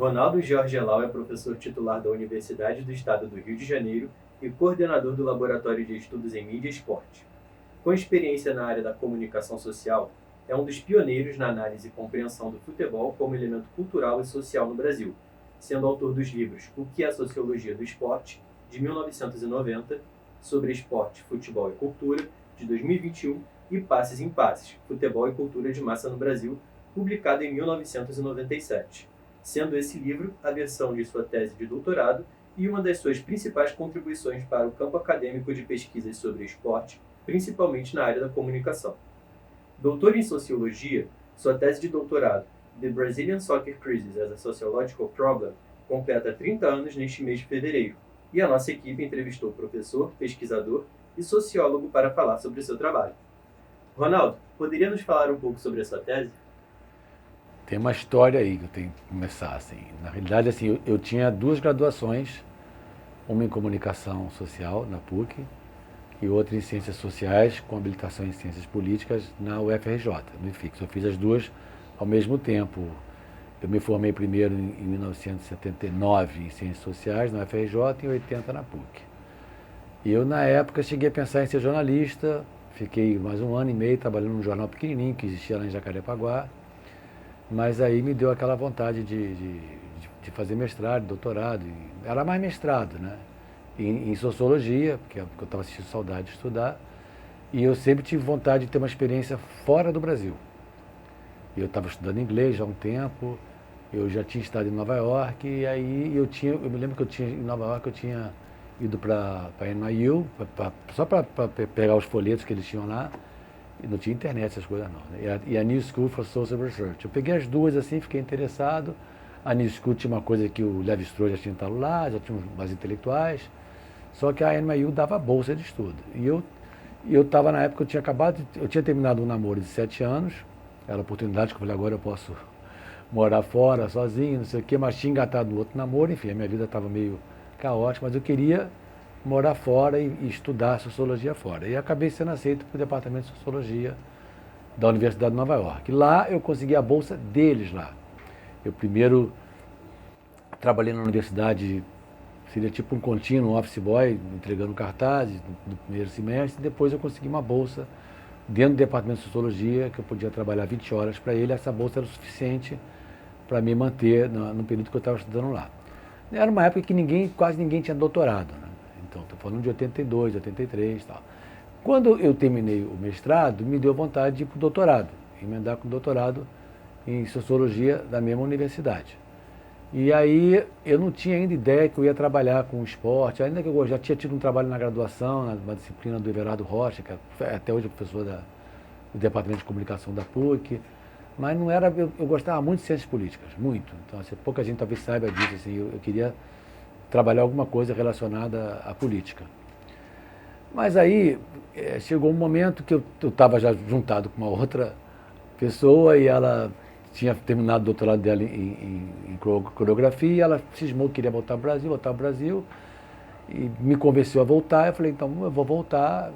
Ronaldo Jorge Elau é professor titular da Universidade do Estado do Rio de Janeiro e coordenador do Laboratório de Estudos em Mídia e Esporte. Com experiência na área da comunicação social, é um dos pioneiros na análise e compreensão do futebol como elemento cultural e social no Brasil, sendo autor dos livros O que é a Sociologia do Esporte, de 1990, Sobre Esporte, Futebol e Cultura, de 2021, e Passes em Passes, Futebol e Cultura de Massa no Brasil, publicado em 1997, sendo esse livro a versão de sua tese de doutorado e uma das suas principais contribuições para o campo acadêmico de pesquisas sobre esporte, principalmente na área da comunicação. Doutor em Sociologia, sua tese de doutorado, The Brazilian Soccer Crisis as a Sociological Problem, completa 30 anos neste mês de fevereiro, e a nossa equipe entrevistou professor, pesquisador e sociólogo para falar sobre o seu trabalho. Ronaldo, poderia nos falar um pouco sobre a sua tese? Tem uma história aí que eu tenho que começar, assim. Na realidade, assim, eu tinha duas graduações, uma em comunicação social, na PUC, e outra em ciências sociais, com habilitação em ciências políticas, na UFRJ, no IFIX. Eu fiz as duas ao mesmo tempo. Eu me formei primeiro em 1979 em ciências sociais, na UFRJ, e em 80 na PUC. E eu, na época, cheguei a pensar em ser jornalista, fiquei mais um ano e meio trabalhando num jornal pequenininho que existia lá em Jacarepaguá, mas aí me deu aquela vontade de fazer mestrado, doutorado, era mais mestrado, né? Em sociologia, porque eu estava sentindo saudade de estudar, e eu sempre tive vontade de ter uma experiência fora do Brasil. Eu estava estudando inglês já há um tempo, eu já tinha estado em Nova York, e aí eu me lembro que em Nova York eu tinha ido para NYU, só para pegar os folhetos que eles tinham lá, e não tinha internet, essas coisas não, né? E a New School for Social Research. Eu peguei as duas assim, fiquei interessado. A New School tinha uma coisa que o Levi-Strauss já tinha estado lá, já tinha mais intelectuais, só que a NYU dava bolsa de estudo. E eu estava na época, eu tinha terminado um namoro de 7 anos, era a oportunidade que eu falei, agora eu posso morar fora, sozinho, não sei o quê, mas tinha engatado no outro namoro, enfim, a minha vida estava meio caótica, mas eu queria morar fora e estudar sociologia fora. E acabei sendo aceito para o departamento de sociologia da Universidade de Nova York. Lá eu consegui a bolsa deles lá. Eu primeiro trabalhei na universidade, seria tipo um contínuo, um office boy, entregando cartazes no primeiro semestre, e depois eu consegui uma bolsa dentro do departamento de sociologia, que eu podia trabalhar 20 horas para ele. Essa bolsa era o suficiente para me manter no período que eu estava estudando lá. Era uma época que quase ninguém tinha doutorado, né? Então, estou falando de 82, 83 e tal. Quando eu terminei o mestrado, me deu vontade de ir para o doutorado, emendar com o doutorado em sociologia da mesma universidade. E aí eu não tinha ainda ideia que eu ia trabalhar com esporte, ainda que eu já tinha tido um trabalho na graduação, na disciplina do Everardo Rocha, que é até hoje professor do Departamento de Comunicação da PUC, mas não era, eu gostava muito de ciências políticas, muito. Então, assim, pouca gente talvez saiba disso, assim, eu queria trabalhar alguma coisa relacionada à política. Mas aí chegou um momento que eu estava já juntado com uma outra pessoa e ela tinha terminado o doutorado dela em coreografia, e ela cismou que queria voltar ao Brasil, e me convenceu a voltar. Eu falei, então eu vou voltar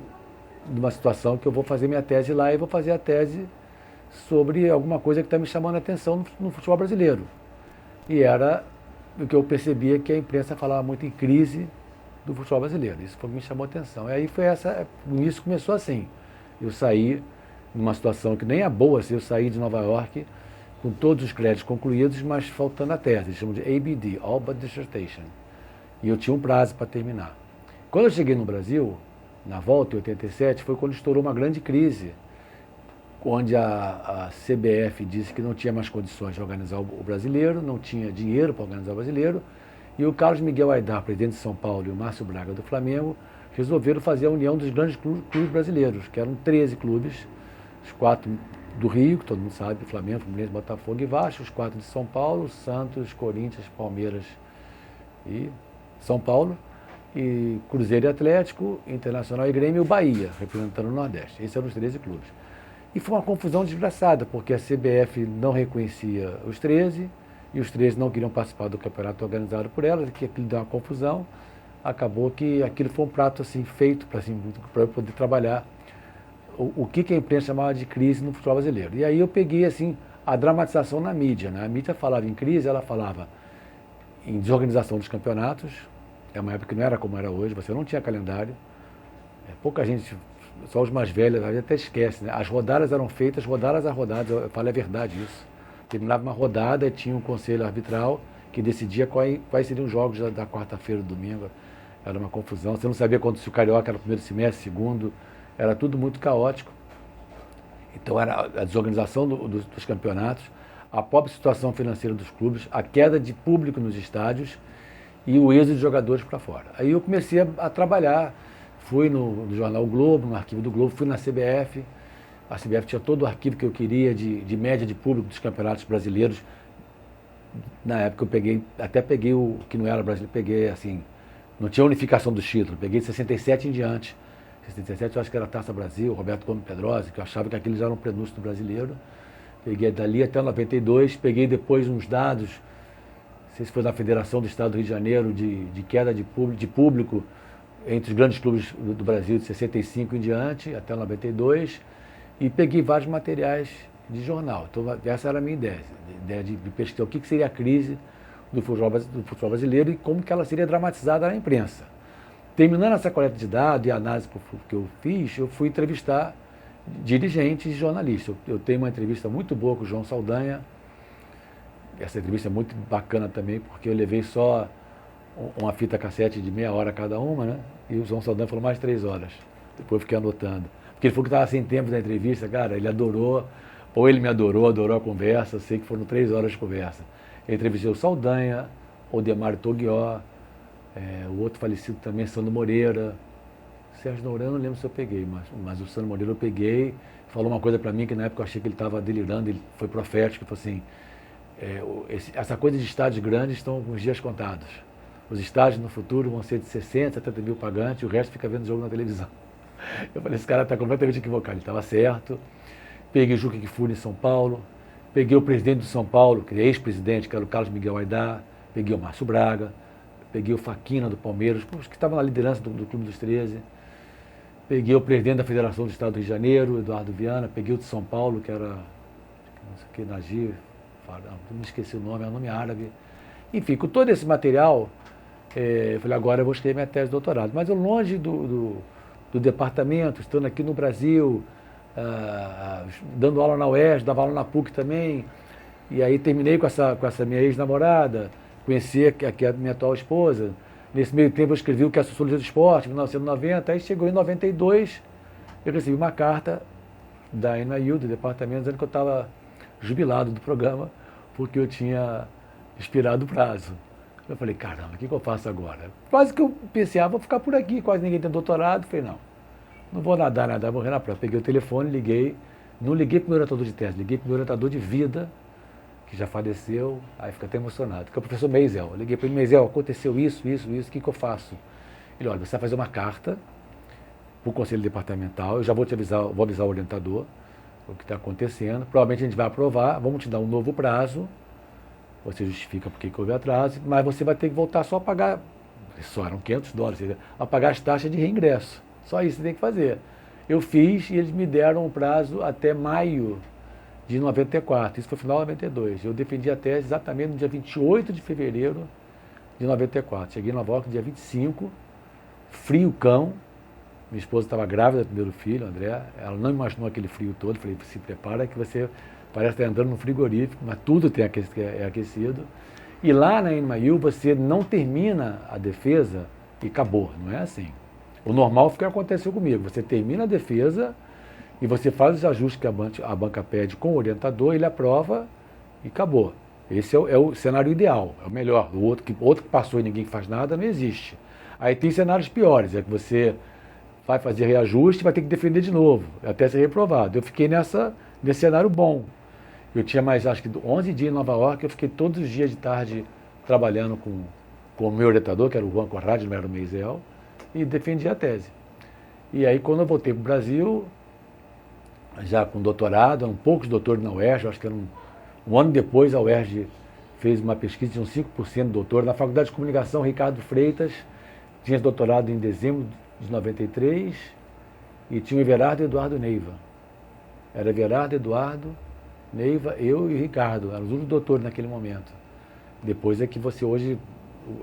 numa situação que eu vou fazer minha tese lá e vou fazer a tese sobre alguma coisa que está me chamando a atenção no futebol brasileiro. E era o que eu percebia, que a imprensa falava muito em crise do futebol brasileiro. Isso foi o que me chamou a atenção. E aí o início começou assim. Eu saí numa situação que nem é boa, assim, eu saí de Nova York com todos os créditos concluídos, mas faltando a tese. Eles chamam de ABD, All But Dissertation. E eu tinha um prazo para terminar. Quando eu cheguei no Brasil, na volta, em 87, foi quando estourou uma grande crise, onde a CBF disse que não tinha mais condições de organizar o brasileiro, não tinha dinheiro para organizar o brasileiro, e o Carlos Miguel Aidar, presidente de São Paulo, e o Márcio Braga, do Flamengo, resolveram fazer a união dos grandes clubes brasileiros, que eram 13 clubes, os 4 do Rio, que todo mundo sabe, Flamengo, Fluminense, Botafogo e Vasco, os 4 de São Paulo, Santos, Corinthians, Palmeiras e São Paulo, e Cruzeiro e Atlético, Internacional e Grêmio e o Bahia, representando o Nordeste. Esses eram os 13 clubes. E foi uma confusão desgraçada, porque a CBF não reconhecia os 13, e os 13 não queriam participar do campeonato organizado por elas, que aquilo deu uma confusão. Acabou que aquilo foi um prato assim, feito para eu poder trabalhar o que a imprensa chamava de crise no futebol brasileiro. E aí eu peguei assim, a dramatização na mídia, né? A mídia falava em crise, ela falava em desorganização dos campeonatos. É uma época que não era como era hoje, você não tinha calendário. Pouca gente, só os mais velhos, a gente até esquece, né? As rodadas eram feitas, rodadas a rodadas, eu falo, é verdade isso. Terminava uma rodada e tinha um conselho arbitral que decidia quais seriam os jogos da quarta-feira, do domingo. Era uma confusão, você não sabia se o Carioca era o primeiro semestre, segundo, era tudo muito caótico. Então era a desorganização dos campeonatos, a pobre situação financeira dos clubes, a queda de público nos estádios e o êxodo de jogadores para fora. Aí eu comecei a trabalhar, fui no jornal O Globo, no arquivo do Globo, fui na CBF. A CBF tinha todo o arquivo que eu queria de média de público dos campeonatos brasileiros. Na época eu até peguei o que não era brasileiro, peguei assim, não tinha unificação dos títulos, peguei de 67 em diante. 67 eu acho que era Taça Brasil, Roberto Gomes Pedrosa, que eu achava que aqueles eram um prenúncio do brasileiro. Peguei dali até 92, peguei depois uns dados, não sei se foi na Federação do Estado do Rio de Janeiro, de queda de público entre os grandes clubes do Brasil de 65 em diante, até 92, e peguei vários materiais de jornal. Então essa era a minha ideia de pesquisar o que seria a crise do futebol brasileiro e como que ela seria dramatizada na imprensa. Terminando essa coleta de dados e a análise que eu fiz, eu fui entrevistar dirigentes e jornalistas. Eu tenho uma entrevista muito boa com o João Saldanha. Essa entrevista é muito bacana também, porque eu levei só uma fita cassete de meia hora cada uma, né? E o João Saldanha falou mais 3 horas. Depois eu fiquei anotando. Porque ele falou que estava sem tempo da entrevista, cara, ele adorou, ou ele me adorou a conversa, eu sei que foram 3 horas de conversa. Eu entrevistei o Saldanha, o Demário Toguió, o outro falecido também, Sandro Moreira. Sérgio Nourão, não lembro se eu peguei, mas o Sandro Moreira eu peguei, falou uma coisa para mim que na época eu achei que ele estava delirando, ele foi profético, ele falou assim, essa coisa de estádios grandes estão com os dias contados. Os estádios no futuro vão ser de 60, 70 mil pagantes, o resto fica vendo o jogo na televisão. Eu falei, esse cara está completamente equivocado, ele estava certo. Peguei o Juca Kfouri em São Paulo, peguei o presidente de São Paulo, que é ex-presidente, que era o Carlos Miguel Aidar, peguei o Márcio Braga, peguei o Faquina do Palmeiras, que estavam na liderança do Clube dos 13, peguei o presidente da Federação do Estado do Rio de Janeiro, Eduardo Viana, peguei o de São Paulo, que era, não sei o que, Najir, não me esqueci o nome, é um nome árabe. Enfim, com todo esse material, eu falei, agora eu vou escrever minha tese de doutorado. Mas eu longe do departamento, estando aqui no Brasil, dando aula na UERJ, dava aula na PUC também, e aí terminei com essa minha ex-namorada, conheci a minha atual esposa. Nesse meio tempo eu escrevi o que é a Sociologia do Esporte, em 1990, aí chegou em 92, eu recebi uma carta da NYU, do departamento, dizendo que eu estava jubilado do programa, porque eu tinha expirado o prazo. Eu falei, caramba, o que eu faço agora? Quase que eu pensei, vou ficar por aqui, quase ninguém tem doutorado. Eu falei, não vou nadar, vou morrer na praia. Peguei o telefone, liguei, não liguei para o meu orientador de tese, liguei para o meu orientador de vida, que já faleceu, aí fica até emocionado, que é o professor Meisel. Eu liguei para ele, Meisel, aconteceu isso, o que eu faço? Ele, olha, você vai fazer uma carta para o conselho departamental, eu já vou avisar o orientador o que está acontecendo, provavelmente a gente vai aprovar, vamos te dar um novo prazo, você justifica porque houve atraso, mas você vai ter que voltar só a pagar, só eram $500, a pagar as taxas de reingresso. Só isso você tem que fazer. Eu fiz e eles me deram um prazo até maio de 94, isso foi final de 92. Eu defendi a tese exatamente no dia 28 de fevereiro de 94. Cheguei em Nova York no dia 25, frio cão, minha esposa estava grávida do primeiro filho, André, ela não imaginou aquele frio todo, falei, se prepara que você parece estar andando no frigorífico, mas tudo é aquecido. E lá na NYU você não termina a defesa e acabou, não é assim. O normal foi o que aconteceu comigo, você termina a defesa e você faz os ajustes que a banca pede com o orientador, ele aprova e acabou. Esse é o cenário ideal, é o melhor. O outro que passou e ninguém faz nada, não existe. Aí tem cenários piores, é que você vai fazer reajuste e vai ter que defender de novo, até ser reprovado. Eu fiquei nesse cenário bom. Eu tinha mais, acho que 11 dias em Nova York, eu fiquei todos os dias de tarde trabalhando com o meu orientador, que era o Juan Conrad, não era o Meisel, e defendi a tese. E aí, quando eu voltei para o Brasil, já com doutorado, eram poucos doutores na UERJ, acho que era um ano depois a UERJ fez uma pesquisa de uns 5% de doutor. Na Faculdade de Comunicação, Ricardo Freitas tinha doutorado em dezembro de 93 e tinha o Everardo Eduardo Neiva. Era Everardo Eduardo Neiva, eu e o Ricardo, eram os únicos doutores naquele momento. Depois é que você hoje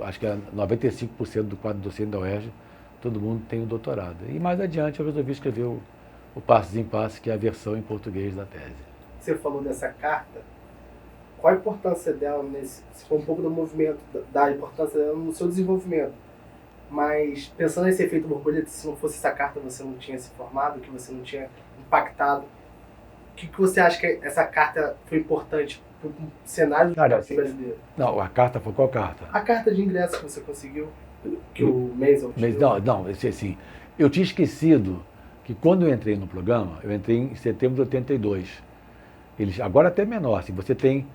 acho que é 95% do quadro docente da UERJ, todo mundo tem o doutorado. E mais adiante eu resolvi escrever o Passos em Passos, que é a versão em português da tese. Você falou dessa carta, qual a importância dela nesse, se for um pouco do movimento, da importância dela no seu desenvolvimento? Mas pensando nesse efeito borboleta, se não fosse essa carta você não tinha se formado, que você não tinha impactado, o que você acha que essa carta foi importante para o cenário brasileiro? Não, a carta foi qual carta? A carta de ingresso que você conseguiu, que o Maisel te deu. Não, assim, eu tinha esquecido que quando eu entrei no programa, eu entrei em setembro de 82. Agora até menor, se você tem,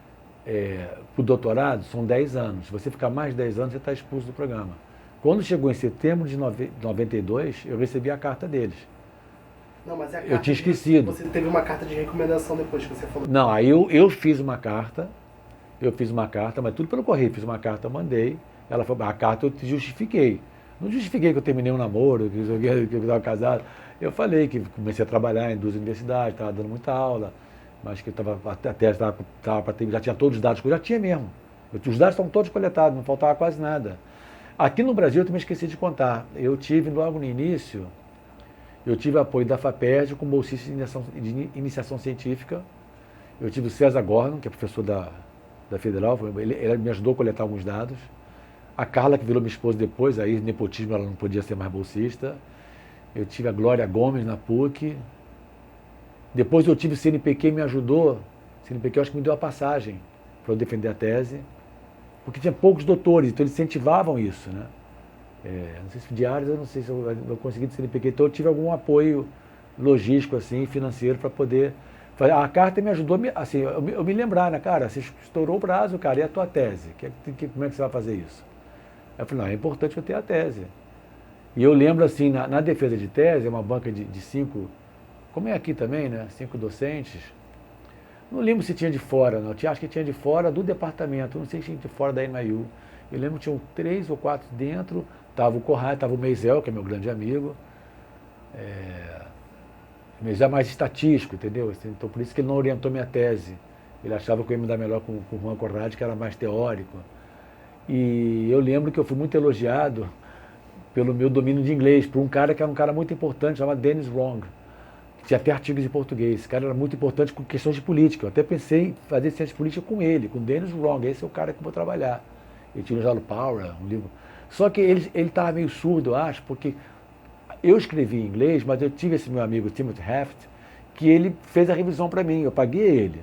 para o doutorado, são 10 anos. Se você ficar mais de 10 anos, você está expulso do programa. Quando chegou em setembro de 92, eu recebi a carta deles. Não, mas a carta eu tinha esquecido. Você teve uma carta de recomendação depois que você falou. Não, aí eu fiz uma carta, mas tudo pelo correio. Fiz uma carta, mandei. Ela falou, a carta eu te justifiquei. Não justifiquei que eu terminei um namoro, que eu estava casado. Eu falei que comecei a trabalhar em 2 universidades, estava dando muita aula, mas que a tese estava para ter, já tinha todos os dados, que eu já tinha mesmo. Os dados estão todos coletados, não faltava quase nada. Aqui no Brasil, eu também esqueci de contar. Eu tive, logo no início, eu tive apoio da FAPERJ com bolsista de iniciação científica. Eu tive o César Gordon, que é professor da Federal, ele me ajudou a coletar alguns dados. A Carla, que virou minha esposa depois, aí nepotismo, ela não podia ser mais bolsista. Eu tive a Glória Gomes na PUC. Depois eu tive o CNPq, me ajudou. O CNPq, eu acho que me deu a passagem para eu defender a tese. Porque tinha poucos doutores, então eles incentivavam isso, né? Não sei se diários, eu não sei se eu consegui do CNPq, então eu tive algum apoio logístico, assim, financeiro, para poder... A carta me ajudou, assim, eu me lembrar, né, cara, você estourou o prazo, cara, e a tua tese? Como é que você vai fazer isso? Aí eu falei, não, é importante eu ter a tese. E eu lembro, assim, na defesa de tese, é uma banca de 5, como é aqui também, né, 5 docentes. Não lembro se tinha de fora, não. Acho que tinha de fora do departamento, não sei se tinha de fora da NYU. Eu lembro que tinham 3 ou 4 dentro, estava o Corrado, estava o Maisel, que é meu grande amigo. O Maisel é mais estatístico, entendeu? Então por isso que ele não orientou minha tese. Ele achava que eu ia me dar melhor com o Juan Corrado, que era mais teórico. E eu lembro que eu fui muito elogiado pelo meu domínio de inglês, por um cara que era um cara muito importante, chamado Dennis Wrong. Tinha até artigos em português. Esse cara era muito importante com questões de política. Eu até pensei em fazer ciência política com ele, com Dennis Wrong. Esse é o cara que eu vou trabalhar. Ele tinha o Jalo Power, um livro. Só que ele estava meio surdo, eu acho, porque eu escrevi em inglês, mas eu tive esse meu amigo, Timothy Heft, que ele fez a revisão para mim. Eu paguei ele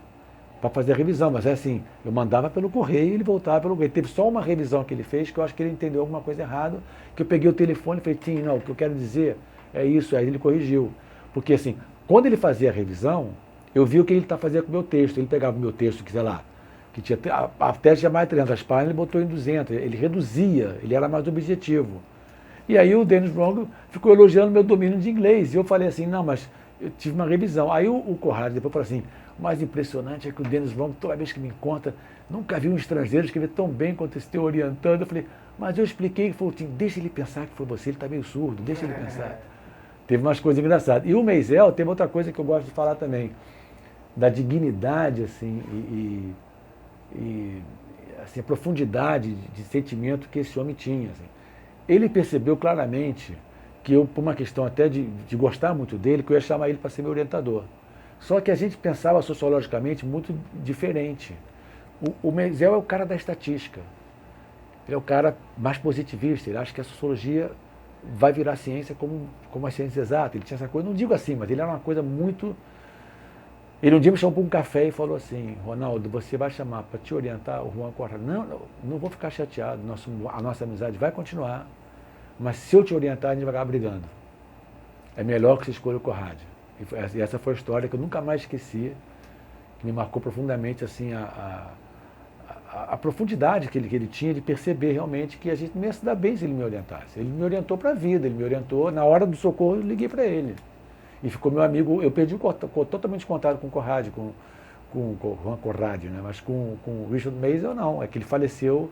para fazer a revisão, mas é assim, eu mandava pelo correio e ele voltava pelo correio. Teve só uma revisão que ele fez, que eu acho que ele entendeu alguma coisa errada, que eu peguei o telefone e falei, Tim, não, o que eu quero dizer é isso. Aí ele corrigiu. Porque assim, quando ele fazia a revisão, eu vi o que ele fazia com o meu texto. Ele pegava o meu texto, que sei lá, que tinha, a tese tinha mais de 300 páginas, ele botou em 200. Ele reduzia, ele era mais objetivo. E aí o Dennis Wrong ficou elogiando meu domínio de inglês. E eu falei assim, não, mas eu tive uma revisão. Aí o Corrado depois falou assim, o mais impressionante é que o Dennis Wrong, toda vez que me encontra, nunca vi um estrangeiro escrever tão bem quanto esse teu orientando. Eu falei, mas eu expliquei, ele falou, deixa ele pensar que foi você, ele está meio surdo, deixa ele pensar. Teve umas coisas engraçadas. E o Maisel teve outra coisa que eu gosto de falar também, da dignidade, assim, e assim, a profundidade de sentimento que esse homem tinha. Assim. Ele percebeu claramente que eu, por uma questão até de gostar muito dele, que eu ia chamar ele para ser meu orientador. Só que a gente pensava sociologicamente muito diferente. O Maisel é o cara da estatística. Ele é o cara mais positivista. Ele acha que a sociologia vai virar ciência como a ciência exata. Ele tinha essa coisa, não digo assim, mas ele era uma coisa muito... Ele um dia me chamou para um café e falou assim, Ronaldo, você vai chamar para te orientar o Juan Corrado? Não vou ficar chateado, a nossa amizade vai continuar, mas se eu te orientar, a gente vai acabar brigando. É melhor que você escolha o Corrado. E essa foi a história que eu nunca mais esqueci, que me marcou profundamente assim, a profundidade que ele tinha de perceber realmente que a gente não ia se dar bem se ele me orientasse. Ele me orientou para a vida, ele me orientou, na hora do socorro eu liguei para ele. E ficou meu amigo, eu perdi totalmente contato com o Corrado, com o Juan Corrado, né? Mas com o Richard Maisel não, é que ele faleceu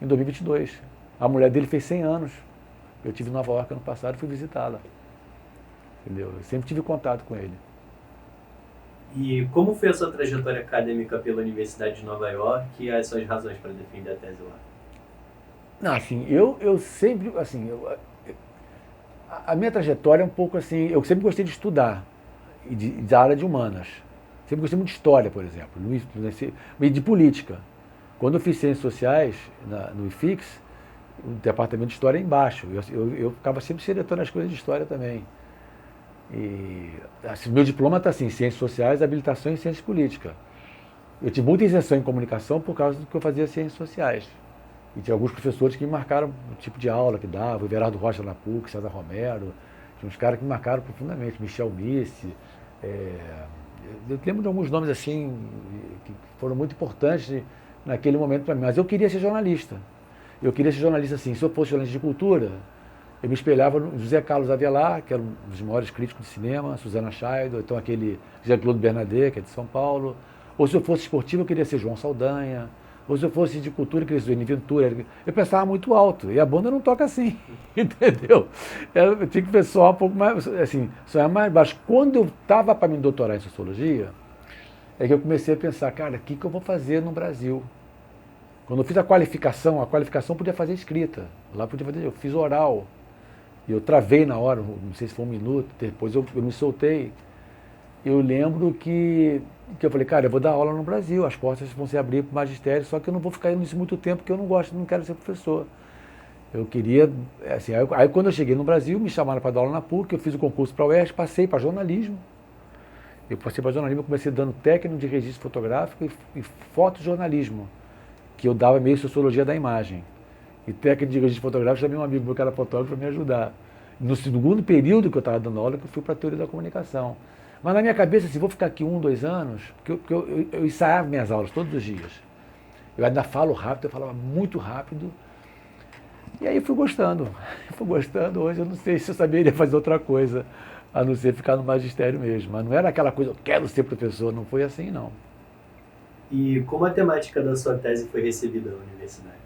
em 2022. A mulher dele fez 100 anos. Eu estive em Nova York ano passado e fui visitá-la. Entendeu? Eu sempre tive contato com ele. E como foi a sua trajetória acadêmica pela Universidade de Nova York e as suas razões para defender a tese lá? Não, assim, eu sempre, assim, a minha trajetória é um pouco assim, eu sempre gostei de estudar, da área de humanas. Sempre gostei muito de história, por exemplo, e de política. Quando eu fiz ciências sociais no IFIX, o departamento de história é embaixo. Eu ficava sempre selecionando as coisas de história também. E assim, meu diploma está assim, ciências sociais, habilitação em ciências políticas. Eu tive muita isenção em comunicação por causa do que eu fazia ciências sociais. E tinha alguns professores que me marcaram o tipo de aula que dava, o Everardo Rocha na PUC, César Romero, tinha uns caras que me marcaram profundamente, Michel Misse. Eu lembro de alguns nomes assim, que foram muito importantes naquele momento para mim. Mas eu queria ser jornalista. Eu queria ser jornalista assim, se eu fosse jornalista de cultura, eu me espelhava no José Carlos Avelar, que era um dos maiores críticos de cinema, Susana Scheider, então aquele Jean-Claude Bernardet, que é de São Paulo. Ou se eu fosse esportivo, eu queria ser João Saldanha. Ou se eu fosse de cultura, eu queria ser Eni Ventura. Eu pensava muito alto, e a banda não toca assim, entendeu? Eu tinha que pensar um pouco mais, assim, sonhar mais baixo. Quando eu estava para me doutorar em Sociologia, é que eu comecei a pensar, cara, o que eu vou fazer no Brasil? Quando eu fiz a qualificação podia fazer escrita. Lá podia fazer, eu fiz oral. E eu travei na hora, não sei se foi um minuto, depois eu me soltei. Eu lembro que eu falei, cara, eu vou dar aula no Brasil, as portas vão se abrir para o magistério, só que eu não vou ficar nisso muito tempo, porque eu não gosto, não quero ser professor. Eu queria, assim, aí quando eu cheguei no Brasil, me chamaram para dar aula na PUC, eu fiz o concurso para a UERJ, passei para jornalismo. Eu passei para jornalismo, eu comecei dando técnico de registro fotográfico e fotojornalismo, que eu dava meio sociologia da imagem. E técnico de registro fotográfico, chamei um amigo meu que era fotógrafo para me ajudar. No segundo período que eu estava dando aula, que eu fui para a teoria da comunicação. Mas na minha cabeça, assim, vou ficar aqui 1, 2 anos, porque eu ensaiava minhas aulas todos os dias. Eu ainda falo rápido, eu falava muito rápido. E aí fui gostando. Hoje eu não sei se eu saberia fazer outra coisa, a não ser ficar no magistério mesmo. Mas não era aquela coisa, eu quero ser professor, não foi assim, não. E como a temática da sua tese foi recebida na universidade?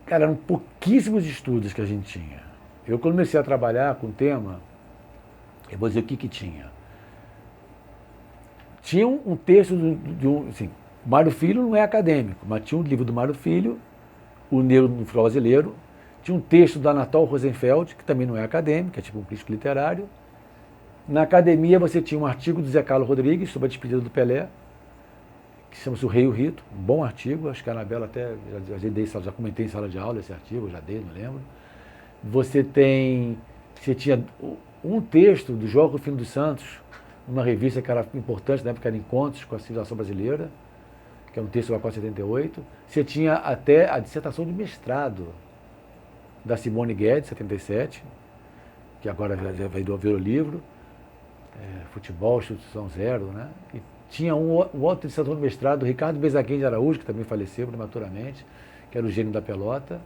Cara, eram pouquíssimos estudos que a gente tinha. Eu comecei a trabalhar com o tema, eu vou dizer o que tinha. Tinha um texto de um, assim, Mário Filho não é acadêmico, mas tinha um livro do Mário Filho, O Negro no Futebol Brasileiro, tinha um texto do Anatol Rosenfeld, que também não é acadêmico, é tipo um crítico literário. Na academia você tinha um artigo do Zé Carlos Rodrigues sobre a despedida do Pelé, que chama-se O Rei e o Rito, um bom artigo, acho que a Anabela até já comentei em sala de aula esse artigo, já dei, não lembro. Você tinha um texto do João Rufino dos Santos, numa revista que era importante, na época era Encontros com a Civilização Brasileira, que é um texto da Costa 78. Você tinha até a dissertação de mestrado da Simone Guedes, 77, que agora já virou livro, Futebol, Instituição Zero, né? E tinha um outro dissertação de mestrado, do Ricardo Bezaguin de Araújo, que também faleceu prematuramente, que era o gênio da pelota.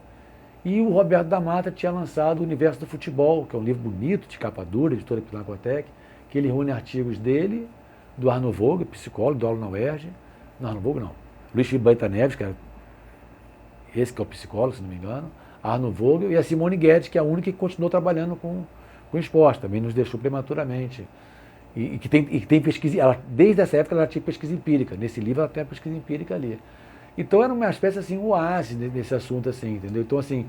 E o Roberto da Mata tinha lançado O Universo do Futebol, que é um livro bonito, de capa dura, editora Pinacotec, que ele reúne artigos dele, do Arno Vogel, psicólogo, do aula na UERJ. Não, Arno Vogel não. Luiz Felipe Baita Neves, que é esse que é o psicólogo, se não me engano. Arno Vogel e a Simone Guedes, que é a única que continuou trabalhando com esporte, também nos deixou prematuramente. E que tem pesquisa, desde essa época ela tinha pesquisa empírica. Nesse livro ela tem a pesquisa empírica ali. Então era uma espécie assim, um oásis nesse assunto, assim, entendeu? Então, assim,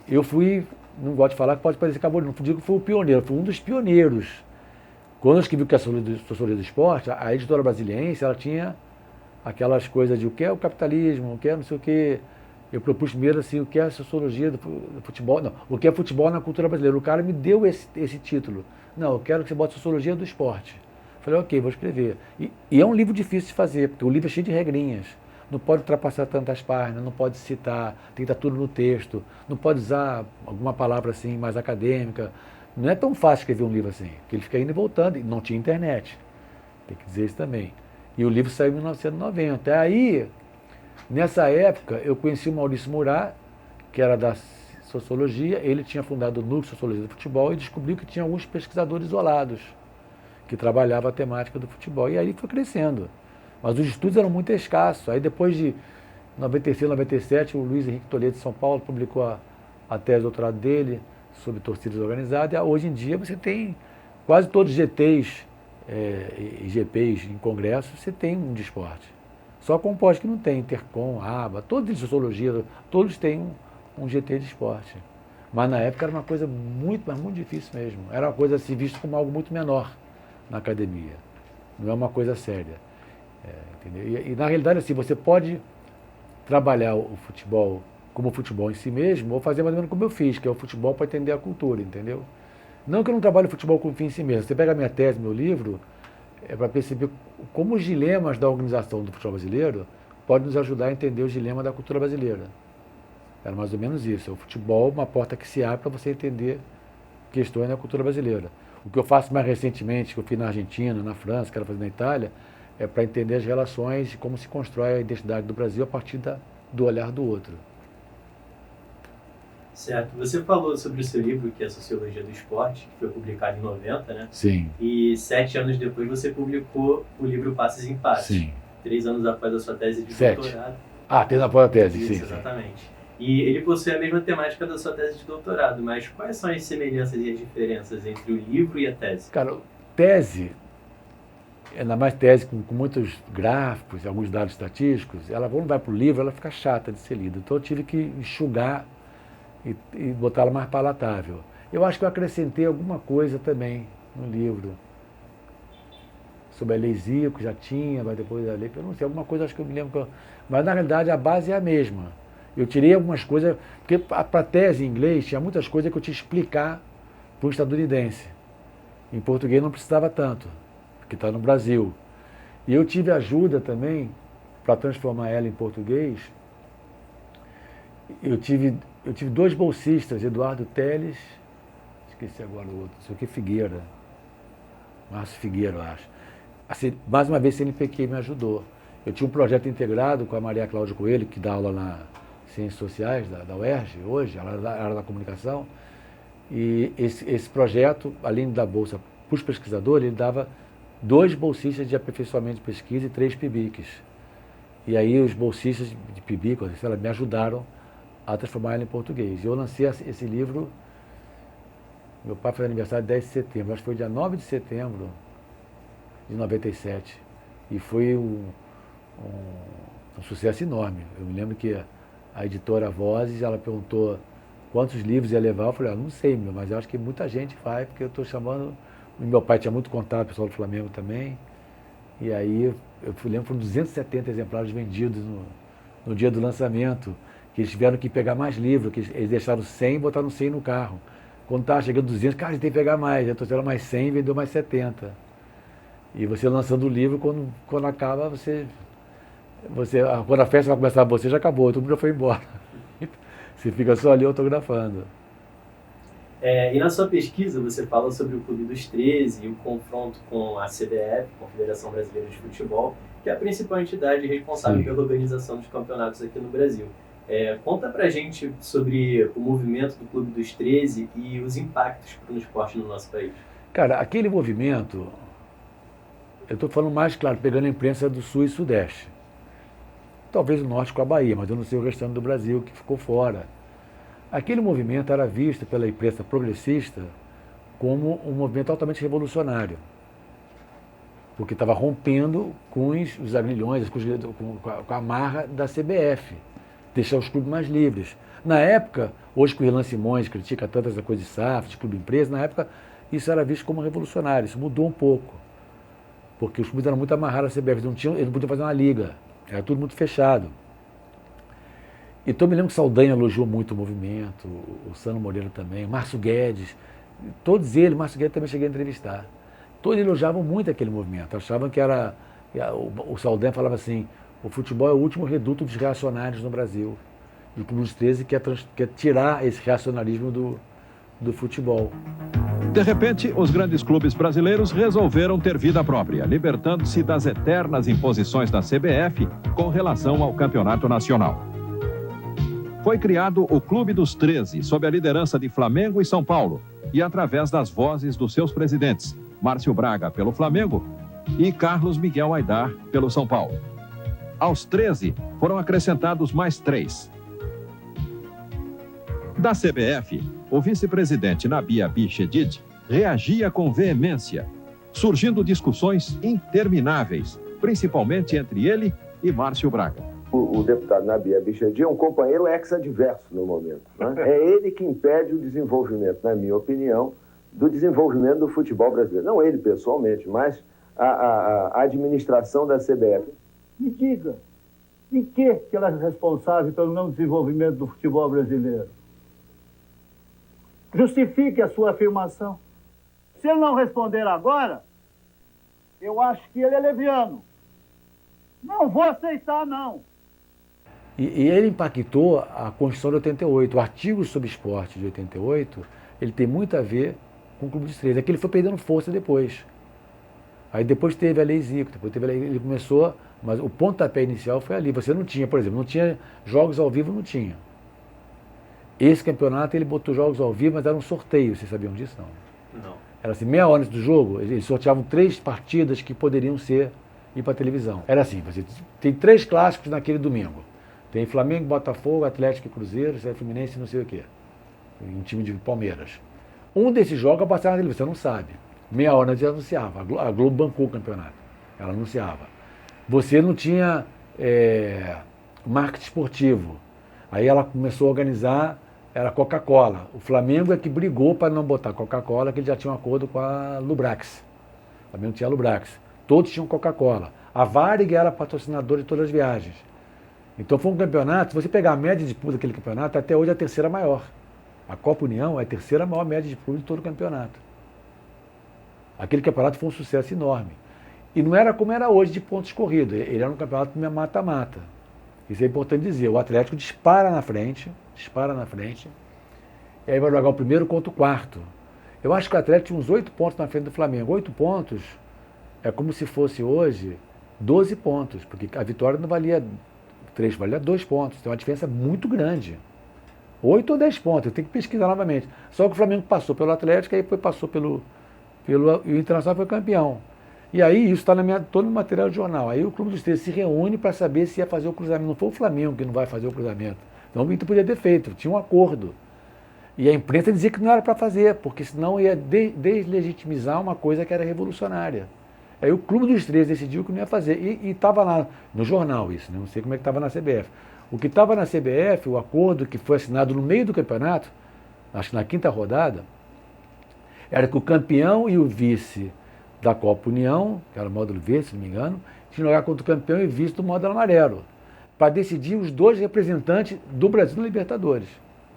eu fui, não gosto de falar que pode parecer caboclo, não digo que fui o pioneiro, fui um dos pioneiros. Quando eu escrevi o que é a Sociologia do Esporte, a editora brasiliense, ela tinha aquelas coisas de o que é o capitalismo, o que é não sei o que. Eu propus primeiro assim, o que é a sociologia do futebol, não, o que é futebol na cultura brasileira. O cara me deu esse título. Não, eu quero que você bote Sociologia do Esporte. Falei, ok, vou escrever. E é um livro difícil de fazer, porque o livro é cheio de regrinhas. Não pode ultrapassar tantas páginas, não pode citar, tem que estar tudo no texto, não pode usar alguma palavra assim mais acadêmica. Não é tão fácil escrever um livro assim, porque ele fica indo e voltando, e não tinha internet. Tem que dizer isso também. E o livro saiu em 1990. Aí, nessa época, eu conheci o Maurício Murat, que era da Sociologia, ele tinha fundado o Núcleo de Sociologia do Futebol e descobriu que tinha alguns pesquisadores isolados que trabalhavam a temática do futebol. E aí foi crescendo. Mas os estudos eram muito escassos. Aí depois de 96, 97, o Luiz Henrique Toledo de São Paulo publicou a tese de doutorado dele sobre torcidas organizadas. E hoje em dia você tem quase todos os GTs e GPs em congressos, você tem um de esporte. Só com pós que não tem, Intercom, ABA, todos de sociologia, todos têm um GT de esporte. Mas na época era uma coisa muito, mas muito difícil mesmo. Era uma coisa assim, visto como algo muito menor na academia. Não é uma coisa séria. Entendeu? E na realidade, assim, você pode trabalhar o futebol como o futebol em si mesmo, ou fazer mais ou menos como eu fiz, que é o futebol para entender a cultura, entendeu? Não que eu não trabalhe o futebol como fim em si mesmo. Você pega a minha tese, meu livro, é para perceber como os dilemas da organização do futebol brasileiro podem nos ajudar a entender os dilemas da cultura brasileira. Era mais ou menos isso. O futebol, uma porta que se abre para você entender questões da cultura brasileira. O que eu faço mais recentemente, que eu fiz na Argentina, na França, quero fazer na Itália, é para entender as relações e como se constrói a identidade do Brasil a partir do olhar do outro. Certo. Você falou sobre o seu livro, que é a Sociologia do Esporte, que foi publicado em 90, né? Sim. E 7 anos depois você publicou o livro Passos em Passos. Sim. 3 anos após a sua tese de 7. doutorado. Tem após a tese, Isso, sim. Exatamente. E ele possui a mesma temática da sua tese de doutorado, mas quais são as semelhanças e as diferenças entre o livro e a tese? Cara, tese, ainda mais tese com muitos gráficos, alguns dados estatísticos, ela quando vai para o livro, ela fica chata de ser lida. Então eu tive que enxugar e botá-la mais palatável. Eu acho que eu acrescentei alguma coisa também no livro. Sobre a lei Zico, já tinha, mas depois da lei, eu não sei, alguma coisa acho que eu me lembro. Mas na realidade a base é a mesma. Eu tirei algumas coisas, porque para a tese em inglês tinha muitas coisas que eu tinha que explicar para o estadunidense. Em português não precisava tanto, porque está no Brasil. E eu tive ajuda também para transformar ela em português. Eu tive 2 bolsistas, Eduardo Teles, esqueci agora o outro, não sei o que, Figueira, Márcio Figueira, eu acho. Assim, mais uma vez, a CNPq me ajudou. Eu tinha um projeto integrado com a Maria Cláudia Coelho, que dá aula na Ciências Sociais da UERJ, hoje, ela era da comunicação, e esse projeto, além da bolsa para os pesquisadores, ele dava 2 bolsistas de aperfeiçoamento de pesquisa e 3 PIBICs. E aí os bolsistas de PIBIC, me ajudaram a transformar ela em português. Eu lancei esse livro, meu pai fez aniversário 10 de setembro, acho que foi dia 9 de setembro de 97. E foi um sucesso enorme. Eu me lembro que a editora Vozes, ela perguntou quantos livros ia levar. Eu falei, não sei, mas eu acho que muita gente vai, porque eu estou chamando... Meu pai tinha muito contato, o pessoal do Flamengo também. E aí, eu lembro que foram 270 exemplares vendidos no dia do lançamento, que eles tiveram que pegar mais livros, que eles deixaram 100 e botaram 100 no carro. Quando estava chegando 200, cara, a gente tem que pegar mais. Já trouxeram mais 100 e vendeu mais 70. E você lançando o livro, quando acaba, quando a festa vai começar, você já acabou, todo mundo já foi embora. Você fica só ali autografando. E na sua pesquisa, você fala sobre o Clube dos 13 e o confronto com a CBF, Confederação Brasileira de Futebol, que é a principal entidade responsável pela organização dos campeonatos aqui no Brasil. Conta pra gente sobre o movimento do Clube dos 13 e os impactos no esporte no nosso país. Cara, aquele movimento, eu estou falando mais, claro, pegando a imprensa do Sul e Sudeste. Talvez o Norte com a Bahia, mas eu não sei o restante do Brasil que ficou fora. Aquele movimento era visto pela imprensa progressista como um movimento altamente revolucionário, porque estava rompendo com os agrilhões, com a marra da CBF, deixar os clubes mais livres. Na época, hoje que o Irlan Simões critica tanto essa coisa de SAF, de clube empresa, na época isso era visto como revolucionário, isso mudou um pouco, porque os clubes eram muito amarrados à CBF, eles não podiam fazer uma liga, era tudo muito fechado. Então eu me lembro que Saldanha elogiou muito o movimento, o Sano Moreira também, o Márcio Guedes, todos eles, Márcio Guedes também cheguei a entrevistar. Todos elogiavam muito aquele movimento, achavam que era... O Saldanha falava assim, o futebol é o último reduto dos reacionários no Brasil. E o Clube dos 13 quer tirar esse reacionarismo do futebol. De repente, os grandes clubes brasileiros resolveram ter vida própria, libertando-se das eternas imposições da CBF com relação ao campeonato nacional. Foi criado o Clube dos 13, sob a liderança de Flamengo e São Paulo, e através das vozes dos seus presidentes, Márcio Braga pelo Flamengo e Carlos Miguel Aidar pelo São Paulo. Aos 13 foram acrescentados mais 3. Da CBF, o vice-presidente Nabi Abichedid reagia com veemência, surgindo discussões intermináveis, principalmente entre ele e Márcio Braga. O deputado Nabi Abichedi é um companheiro ex-adverso no momento. Né? É ele que impede o desenvolvimento, na minha opinião, do desenvolvimento do futebol brasileiro. Não ele pessoalmente, mas a administração da CBF. Me diga, em que ela é responsável pelo não desenvolvimento do futebol brasileiro? Justifique a sua afirmação. Se ele não responder agora, eu acho que ele é leviano. Não vou aceitar, não. E ele impactou a Constituição de 88. O artigo sobre esporte de 88, ele tem muito a ver com o Clube dos 13. É que ele foi perdendo força depois. Aí depois teve a Lei Zico, depois teve a lei, ele começou, mas o pontapé inicial foi ali. Você não tinha, por exemplo, não tinha jogos ao vivo, não tinha. Esse campeonato ele botou jogos ao vivo, mas era um sorteio, vocês sabiam disso? Não. Era assim, meia hora antes do jogo, eles sorteavam 3 partidas que poderiam ir para televisão. Era assim, você tem 3 clássicos naquele domingo. Tem Flamengo, Botafogo, Atlético e Cruzeiro, Fluminense, não sei o quê. Um time de Palmeiras. Um desses jogos vai passar na televisão, você não sabe. Meia hora antes ela anunciava. A Globo bancou o campeonato. Ela anunciava. Você não tinha marketing esportivo. Aí ela começou a organizar, era Coca-Cola. O Flamengo é que brigou para não botar Coca-Cola, que ele já tinha um acordo com a Lubrax. O Flamengo tinha a Lubrax. Todos tinham Coca-Cola. A Varig era patrocinadora de todas as viagens. Então foi um campeonato, se você pegar a média de público daquele campeonato, até hoje é a terceira maior. A Copa União é a terceira maior média de público de todo o campeonato. Aquele campeonato foi um sucesso enorme. E não era como era hoje de pontos corridos, ele era um campeonato mata-mata. Isso é importante dizer, o Atlético dispara na frente, e aí vai jogar o primeiro contra o quarto. Eu acho que o Atlético tinha uns 8 pontos na frente do Flamengo. 8 pontos é como se fosse hoje 12 pontos, porque a vitória não valia 3, valia 2 pontos. Tem uma diferença muito grande. 8 ou 10 pontos, eu tenho que pesquisar novamente. Só que o Flamengo passou pelo Atlético, aí depois passou pelo e o Internacional foi campeão. E aí isso está todo no material de jornal. Aí o Clube dos 13 se reúne para saber se ia fazer o cruzamento. Não foi o Flamengo que não vai fazer o cruzamento. Então o Inter podia ter feito, tinha um acordo. E a imprensa dizia que não era para fazer, porque senão ia deslegitimizar uma coisa que era revolucionária. Aí o Clube dos 13 decidiu que não ia fazer. E estava lá no jornal isso, né? Não sei como é que estava na CBF. O que estava na CBF, o acordo que foi assinado no meio do campeonato, acho que na 5ª rodada, era que o campeão e o vice da Copa União, que era o módulo verde, se não me engano, tinham que jogar contra o campeão e vice do módulo amarelo, para decidir os 2 representantes do Brasil na Libertadores.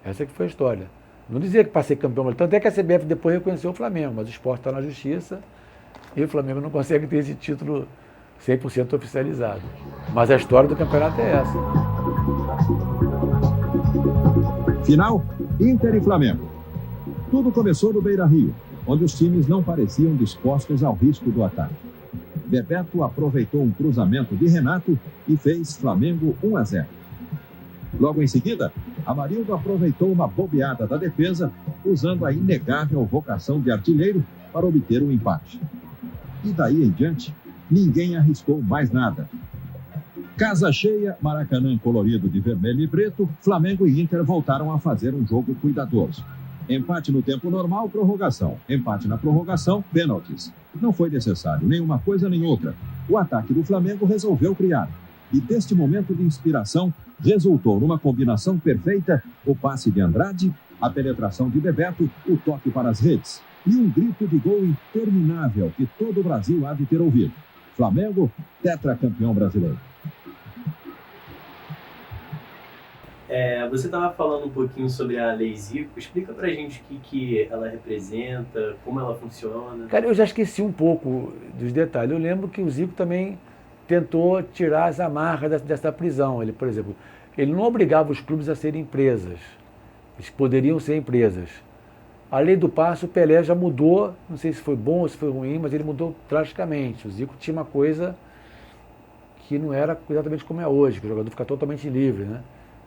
Essa que foi a história. Não dizia que para ser campeão, tanto é que a CBF depois reconheceu o Flamengo, mas o esporte está na justiça e o Flamengo não consegue ter esse título 100% oficializado. Mas a história do campeonato é essa. Final, Inter e Flamengo. Tudo começou no Beira-Rio, onde os times não pareciam dispostos ao risco do ataque. Bebeto aproveitou um cruzamento de Renato e fez Flamengo 1-0. Logo em seguida, Amarildo aproveitou uma bobeada da defesa, usando a inegável vocação de artilheiro para obter um empate. E daí em diante, ninguém arriscou mais nada. Casa cheia, Maracanã colorido de vermelho e preto, Flamengo e Inter voltaram a fazer um jogo cuidadoso. Empate no tempo normal, prorrogação. Empate na prorrogação, pênaltis. Não foi necessário nem uma coisa nem outra. O ataque do Flamengo resolveu criar. E deste momento de inspiração, resultou numa combinação perfeita o passe de Andrade, a penetração de Bebeto, o toque para as redes. E um grito de gol interminável que todo o Brasil há de ter ouvido. Flamengo, tetracampeão brasileiro. Você estava falando um pouquinho sobre a Lei Zico. Explica pra gente o que ela representa, como ela funciona. Cara, eu já esqueci um pouco dos detalhes. Eu lembro que o Zico também tentou tirar as amarras dessa prisão. Ele, por exemplo, ele não obrigava os clubes a serem empresas. Eles poderiam ser empresas. A lei do passe, o Pelé já mudou, não sei se foi bom ou se foi ruim, mas ele mudou drasticamente. O Zico tinha uma coisa que não era exatamente como é hoje, que o jogador fica totalmente livre, né?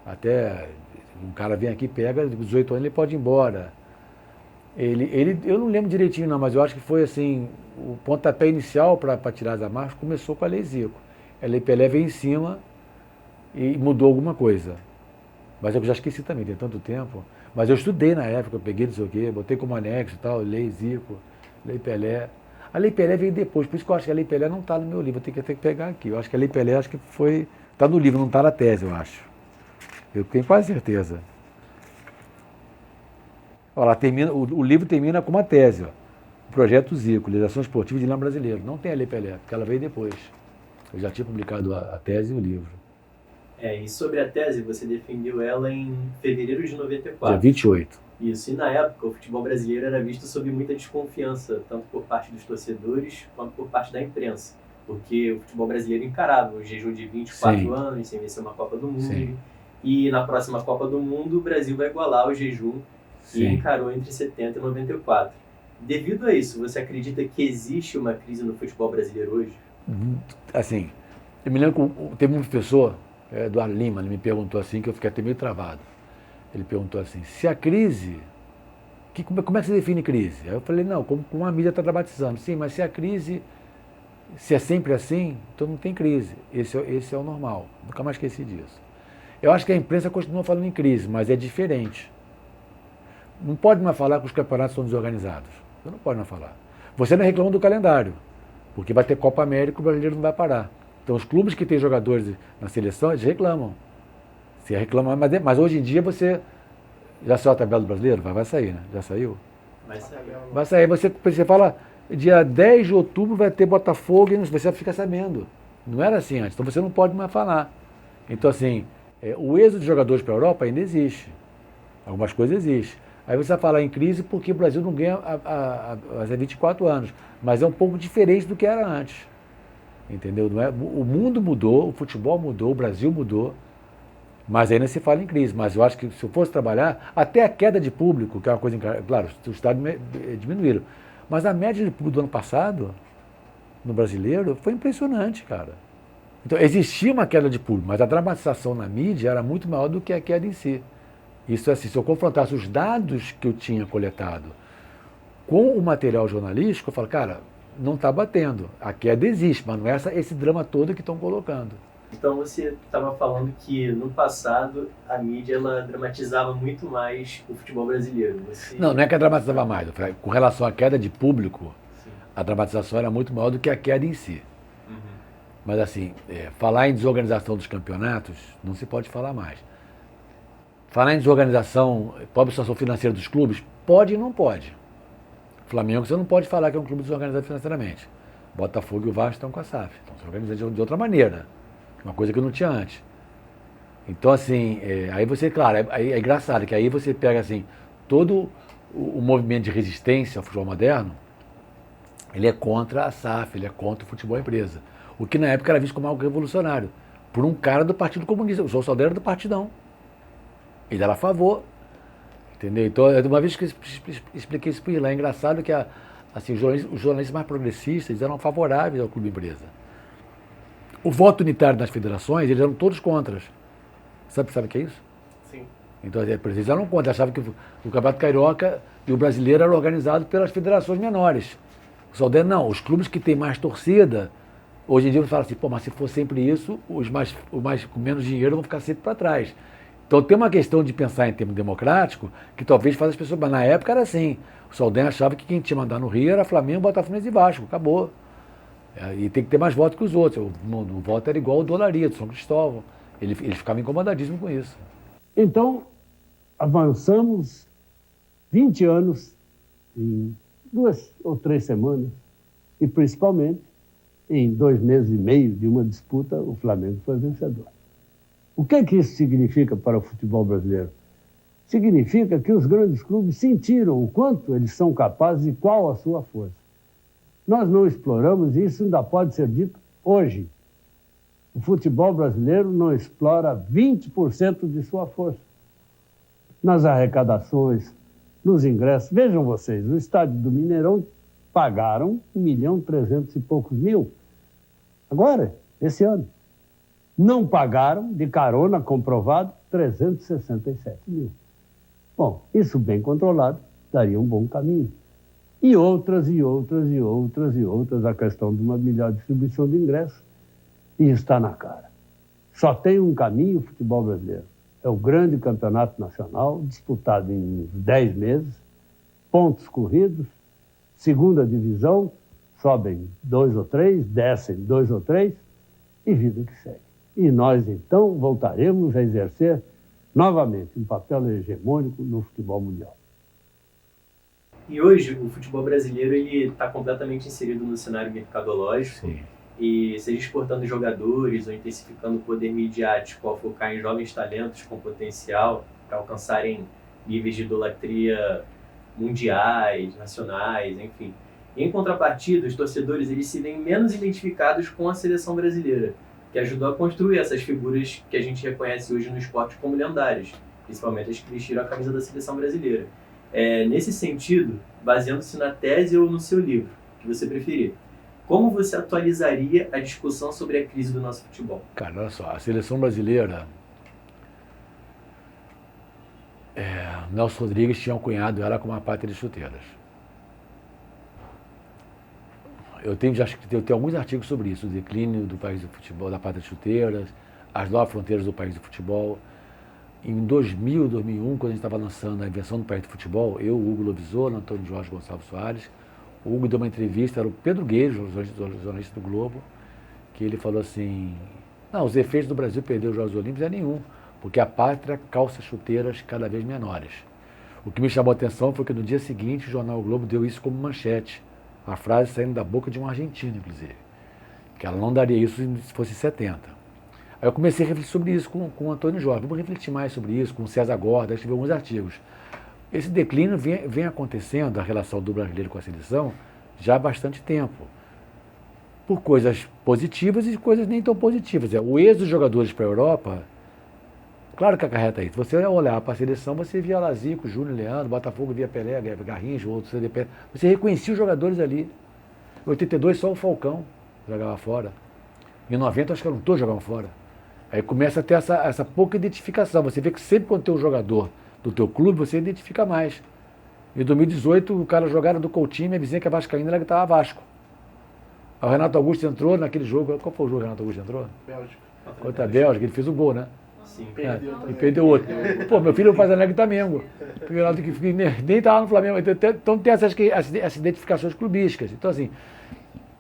Até um cara vem aqui, pega, 18 anos ele pode ir embora. Eu não lembro direitinho não, mas eu acho que foi assim, o pontapé inicial para tirar as amarras começou com a Lei Zico. A Lei Pelé veio em cima e mudou alguma coisa. Mas eu já esqueci também, tem tanto tempo. Mas eu estudei na época, eu peguei não sei o quê, botei como anexo e tal, Lei Zico, Lei Pelé. A Lei Pelé veio depois, por isso que eu acho que a Lei Pelé não está no meu livro, eu tenho que pegar aqui. Eu acho que a Lei Pelé está no livro, não está na tese, eu acho. Eu tenho quase certeza. Olha lá, o livro termina com uma tese, ó. Projeto Zico, Legislação Esportiva de Lima Brasileiro. Não tem a Lei Pelé, porque ela veio depois. Eu já tinha publicado a tese e o livro. E sobre a tese, você defendeu ela em fevereiro de 94. Dia 28. Isso, e na época o futebol brasileiro era visto sob muita desconfiança, tanto por parte dos torcedores quanto por parte da imprensa. Porque o futebol brasileiro encarava o jejum de 24 anos, sem vencer uma Copa do Mundo. Sim. E na próxima Copa do Mundo o Brasil vai igualar o jejum que encarou entre 70 e 94. Devido a isso, você acredita que existe uma crise no futebol brasileiro hoje? Assim, eu me lembro que teve um professor, Eduardo Lima, ele me perguntou assim, que eu fiquei até meio travado. Ele perguntou assim, se a crise, como é que você define crise? Aí eu falei, não, como a mídia está dramatizando. Sim, mas se a crise, se é sempre assim, então não tem crise. Esse é o normal. Nunca mais esqueci disso. Eu acho que a imprensa continua falando em crise, mas é diferente. Não pode mais falar que os campeonatos são desorganizados. Você não pode mais falar. Você não reclama do calendário, porque vai ter Copa América e o brasileiro não vai parar. Então os clubes que têm jogadores na seleção, eles reclamam. Você reclama, mas hoje em dia você... Já saiu a tabela do brasileiro? Vai sair, né? Já saiu? Vai sair. Você fala, dia 10 de outubro vai ter Botafogo, e você fica sabendo. Não era assim antes, então você não pode mais falar. Então assim, o êxodo de jogadores para a Europa ainda existe. Algumas coisas existem. Aí você vai falar em crise porque o Brasil não ganha há 24 anos. Mas é um pouco diferente do que era antes. Entendeu? Não é? O mundo mudou, o futebol mudou, o Brasil mudou. Mas ainda se fala em crise. Mas eu acho que se eu fosse trabalhar, até a queda de público, que é uma coisa... Claro, os estados diminuíram. Mas a média de público do ano passado, no brasileiro, foi impressionante, cara. Então existia uma queda de público, mas a dramatização na mídia era muito maior do que a queda em si. Isso é assim, se eu confrontasse os dados que eu tinha coletado com o material jornalístico, eu falo, cara, não está batendo. A queda existe, mas não é esse drama todo que estão colocando. Então você estava falando que no passado a mídia ela dramatizava muito mais o futebol brasileiro. Não é que a dramatizava mais. Com relação à queda de público, a dramatização era muito maior do que a queda em si. Uhum. Mas assim, falar em desorganização dos campeonatos, não se pode falar mais. Falar em desorganização, pobre situação financeira dos clubes, pode e não pode. Flamengo você não pode falar que é um clube desorganizado financeiramente. Botafogo e o Vasco estão com a SAF. Estão se organizando de outra maneira. Uma coisa que eu não tinha antes. Então, assim, aí você, claro, é engraçado que aí você pega, assim, todo o movimento de resistência ao futebol moderno, ele é contra a SAF, ele é contra o futebol empresa. O que na época era visto como algo revolucionário, por um cara do Partido Comunista. O João Saldanha era do Partidão. Ele era a favor. Entendeu? Então, uma vez que eu expliquei isso por lá, é engraçado que assim, os jornalistas mais progressistas eram favoráveis ao clube empresa. O voto unitário nas federações, eles eram todos contras. Sabe o que é isso? Sim. Então, eles eram contra, achavam que o Campeonato Carioca e o brasileiro era organizado pelas federações menores. O Saldanha, não, os clubes que têm mais torcida, hoje em dia eles falam assim, pô, mas se for sempre isso, os mais com menos dinheiro vão ficar sempre para trás. Então tem uma questão de pensar em termos democrático que talvez faça as pessoas... Mas na época era assim. O Saldanha achava que quem tinha mandar no Rio era Flamengo, Botafogo e Vasco. Acabou. E tem que ter mais voto que os outros. O voto era igual ao do Olaria, do São Cristóvão. Ele ficava incomodadíssimo com isso. Então, avançamos 20 anos em 2 ou 3 semanas. E principalmente, em 2 meses e meio de uma disputa, o Flamengo foi vencedor. O que isso significa para o futebol brasileiro? Significa que os grandes clubes sentiram o quanto eles são capazes e qual a sua força. Nós não exploramos, e isso ainda pode ser dito hoje. O futebol brasileiro não explora 20% de sua força. Nas arrecadações, nos ingressos. Vejam vocês, o estádio do Mineirão pagaram 1.300.000 e poucos mil. Agora, esse ano. Não pagaram, de carona comprovado, 367 mil. Bom, isso bem controlado daria um bom caminho. E outras, a questão de uma melhor distribuição de ingressos. E está na cara. Só tem um caminho o futebol brasileiro. É o grande campeonato nacional, disputado em 10 meses, pontos corridos, segunda divisão, sobem 2 ou 3, descem 2 ou 3 e vida que segue. E nós, então, voltaremos a exercer novamente um papel hegemônico no futebol mundial. E hoje o futebol brasileiro está completamente inserido no cenário mercadológico. Sim. E seja exportando jogadores ou intensificando o poder midiático ao focar em jovens talentos com potencial para alcançarem níveis de idolatria mundiais, nacionais, enfim. Em contrapartida, os torcedores eles se veem menos identificados com a seleção brasileira, que ajudou a construir essas figuras que a gente reconhece hoje no esporte como lendárias, principalmente as que vestiram a camisa da seleção brasileira. Nesse sentido, baseando-se na tese ou no seu livro, que você preferir, como você atualizaria a discussão sobre a crise do nosso futebol? Cara, olha só, a seleção brasileira, Nelson Rodrigues tinha cunhado ela como uma pátria de chuteiras. Eu tenho alguns artigos sobre isso, o declínio do país do futebol, da pátria de chuteiras, as novas fronteiras do país do futebol. Em 2000, 2001, quando a gente estava lançando a invenção do país do futebol, eu, Hugo Lovisolo, Antônio Jorge Gonçalves Soares, o Hugo deu uma entrevista, era o Pedro Gueiro, jornalista do Globo, que ele falou assim, não, os efeitos do Brasil perder os Jogos Olímpicos é nenhum, porque a pátria calça chuteiras cada vez menores. O que me chamou a atenção foi que no dia seguinte o jornal o Globo deu isso como manchete, a frase saindo da boca de um argentino, inclusive, que ela não daria isso se fosse 70. Aí eu comecei a refletir sobre isso com o Antônio Jorge, vamos refletir mais sobre isso, com o César Gorda, escrevi alguns artigos. Esse declínio vem acontecendo, a relação do brasileiro com a seleção, já há bastante tempo. Por coisas positivas e coisas nem tão positivas. O êxodo dos jogadores para a Europa, claro que acarreta isso. Você olhar para a seleção, você via lá Zico, Júnior, Leandro, Botafogo, via Pelé, Garrincha, outros CDP. Você reconhecia os jogadores ali. Em 82, só o Falcão jogava fora. Em 90, acho que eram todos jogavam fora. Aí começa a ter essa pouca identificação. Você vê que sempre quando tem um jogador do teu clube, você identifica mais. Em 2018, o cara jogava do Coutinho, minha vizinha que é vascaína, ela gritava Vasco. Aí o Renato Augusto entrou naquele jogo. Qual foi o jogo que o Renato Augusto entrou? Bélgica. Contra a Bélgica, ele fez um gol, né? Sim. E perdeu outro. Pô, meu filho faz Alegre Flamengo. Porque o Renato que nem estava no Flamengo. Então tem essas identificações clubísticas. Então, assim,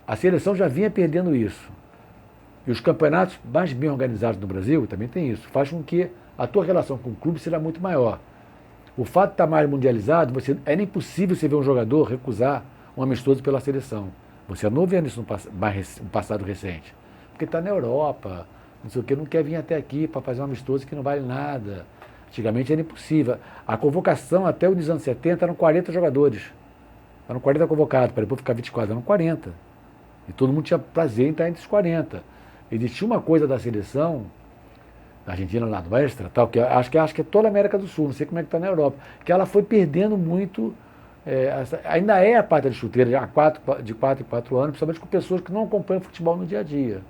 a seleção já vinha perdendo isso. E os campeonatos mais bem organizados no Brasil, também tem isso, faz com que a tua relação com o clube será muito maior. O fato de estar mais mundializado, é nem possível você ver um jogador recusar um amistoso pela seleção. Você não vê isso no passado recente. Porque está na Europa, não sei o que, não quer vir até aqui para fazer um amistoso que não vale nada. Antigamente era impossível. A convocação até os anos 70 eram 40 jogadores. Eram 40 convocados, para depois ficar 24, eram 40. E todo mundo tinha prazer em estar entre os 40. Existia uma coisa da seleção, da Argentina lá do Extra, tal, que acho que é toda a América do Sul, não sei como é que está na Europa, que ela foi perdendo muito, ainda é a pátria de chuteira, de 4 em 4 anos, principalmente com pessoas que não acompanham futebol no dia a dia.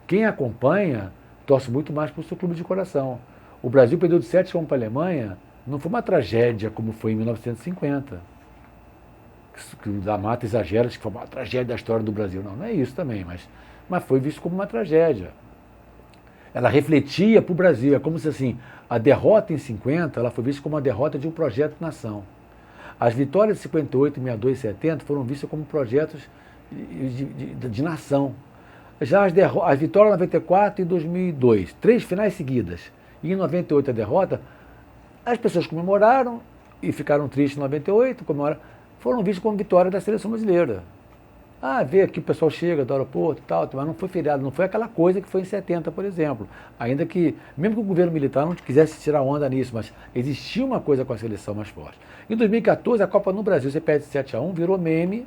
Quem acompanha, torce muito mais para o seu clube de coração. O Brasil perdeu de 7-1 para a Alemanha, não foi uma tragédia como foi em 1950. Que o da Mata exagera, que foi uma tragédia da história do Brasil. Não é isso também, mas foi visto como uma tragédia. Ela refletia para o Brasil, é como se assim, a derrota em 50, ela foi vista como uma derrota de um projeto de nação. As vitórias de 58, 62 e 70 foram vistas como projetos de nação. Já as vitórias em 94 e 2002, 3 finais seguidas, e em 98 a derrota, as pessoas comemoraram e ficaram tristes em 98, foram vistas como vitória da seleção brasileira. Vê aqui o pessoal chega do aeroporto e tal, mas não foi feriado, não foi aquela coisa que foi em 70, por exemplo. Ainda que, mesmo que o governo militar não quisesse tirar onda nisso, mas existia uma coisa com a seleção mais forte. Em 2014, a Copa no Brasil, você perde 7-1, virou meme.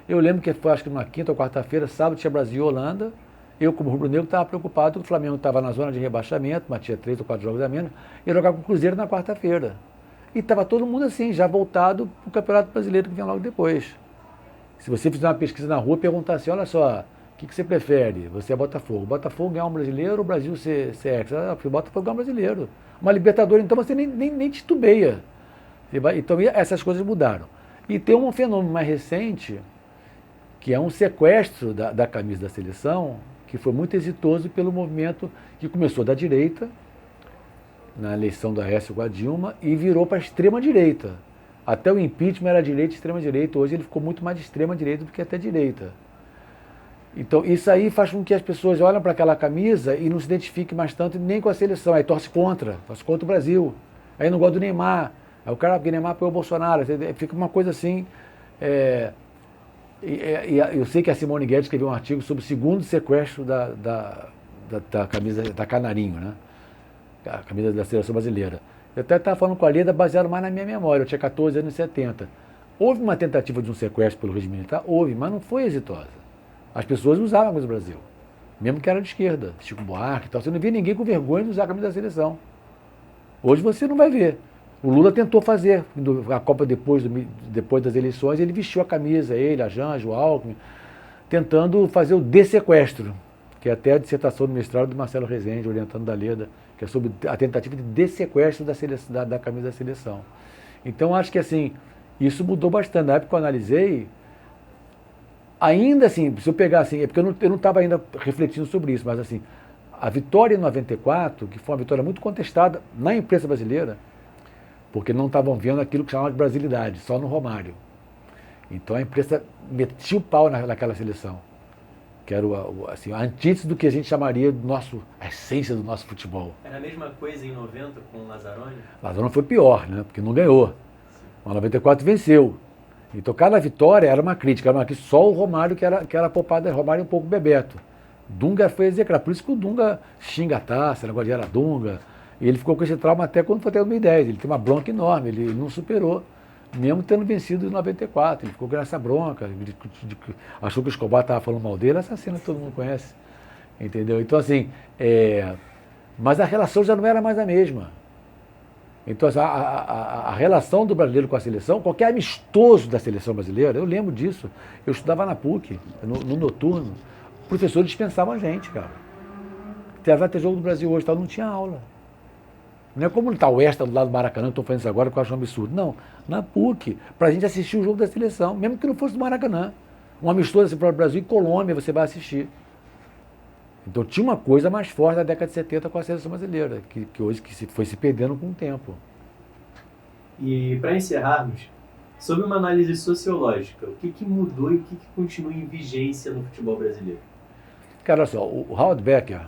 Eu lembro que foi, acho que numa quinta ou quarta-feira, sábado, tinha Brasil e Holanda. Eu, como rubro-negro, estava preocupado, o Flamengo estava na zona de rebaixamento, mas tinha 3 ou 4 jogos a menos, ia jogar com o Cruzeiro na quarta-feira. E estava todo mundo assim, já voltado para o Campeonato Brasileiro, que vem logo depois. Se você fizer uma pesquisa na rua e perguntar assim, olha só, o que você prefere? Você é Botafogo. Botafogo ganhar um brasileiro ou o Brasil ser ex? Porque o Botafogo ganhar um brasileiro. Uma Libertadores, então você nem titubeia. Então essas coisas mudaram. E tem um fenômeno mais recente, que é um sequestro da camisa da seleção, que foi muito exitoso pelo movimento que começou da direita, na eleição do Aécio com a Dilma, e virou para a extrema-direita. Até o impeachment era direita e extrema-direita. Hoje ele ficou muito mais de extrema-direita do que até direita. Então, isso aí faz com que as pessoas olhem para aquela camisa e não se identifiquem mais tanto nem com a seleção. Aí torce contra o Brasil. Aí não gosta do Neymar. Aí o cara, porque Neymar apoiou o Bolsonaro. Fica uma coisa assim. Eu sei que a Simone Guedes escreveu um artigo sobre o segundo sequestro da camisa da Canarinho, né? A camisa da seleção brasileira. Eu até estava falando com a Leda baseado mais na minha memória. Eu tinha 14 anos em 70. Houve uma tentativa de um sequestro pelo regime militar? Houve, mas não foi exitosa. As pessoas usavam a camisa do Brasil, mesmo que era de esquerda, Chico Buarque e tal. Você não via ninguém com vergonha de usar a camisa da seleção. Hoje você não vai ver. O Lula tentou fazer, a Copa depois das eleições, ele vestiu a camisa, ele, a Janja, o Alckmin, tentando fazer o dessequestro, que é até a dissertação do mestrado do Marcelo Rezende, orientando da Leda, que é sobre a tentativa de dessequestro da camisa da seleção. Então, acho que assim, isso mudou bastante. Na época que eu analisei, ainda assim, se eu pegar assim, é porque eu não estava ainda refletindo sobre isso, mas assim, a vitória em 94, que foi uma vitória muito contestada na imprensa brasileira, porque não estavam vendo aquilo que chamava de brasilidade, só no Romário. Então a imprensa metia o pau naquela seleção, que era assim, a antítese do que a gente chamaria a essência do nosso futebol. Era a mesma coisa em 90 com o Lazzaroni? Lazzaroni foi pior, né? Porque não ganhou. Mas 94 venceu. Então cada vitória era uma crítica, só o Romário que era poupado, Romário e um pouco Bebeto. Dunga foi execrado, por isso que o Dunga xinga a taça, negócio de era Dunga. E ele ficou com esse trauma até quando foi até 2010. Ele tem uma bronca enorme, ele não superou, mesmo tendo vencido em 94. Ele ficou com essa bronca, achou que o Escobar estava falando mal dele, essa cena que todo mundo conhece. Entendeu? Então, assim, mas a relação já não era mais a mesma. Então, assim, a relação do brasileiro com a seleção, qualquer amistoso da seleção brasileira, eu lembro disso. Eu estudava na PUC, no noturno, o professor dispensava a gente, cara. Vai ter jogo do Brasil hoje, tal, não tinha aula. Não é como está o Extra do lado do Maracanã, que estou fazendo isso agora, que eu acho um absurdo. Não, na PUC, para a gente assistir o jogo da seleção, mesmo que não fosse do Maracanã. Um amistoso assim para o Brasil e Colômbia, você vai assistir. Então tinha uma coisa mais forte na década de 70 com a seleção brasileira, que hoje foi se perdendo com o tempo. E para encerrarmos, sobre uma análise sociológica, o que mudou e o que continua em vigência no futebol brasileiro? Cara, olha só, o Howard Becker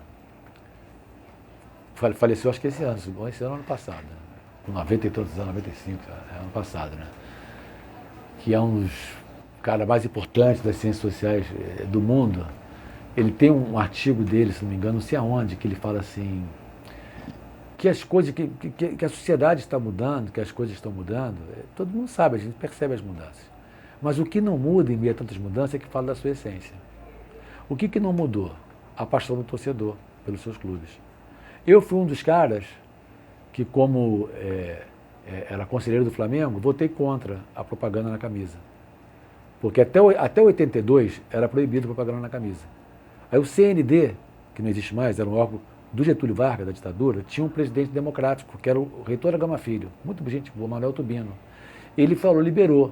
faleceu acho que esse ano ano passado, né? Com 90 e tantos anos, 95, ano passado, né? Que é um dos caras mais importantes das ciências sociais do mundo. Ele tem um artigo dele, se não me engano, não sei aonde, que ele fala assim, que as coisas, que a sociedade está mudando, que as coisas estão mudando, todo mundo sabe, a gente percebe as mudanças. Mas o que não muda em meio a tantas mudanças é que fala da sua essência. O que não mudou? A paixão do torcedor pelos seus clubes. Eu fui um dos caras que, como era conselheiro do Flamengo, votei contra a propaganda na camisa. Porque até 82 era proibido a propaganda na camisa. Aí o CND, que não existe mais, era um órgão do Getúlio Vargas, da ditadura, tinha um presidente democrático, que era o reitor da Gama Filho, muito gente boa, Manuel Tubino. Ele falou, liberou.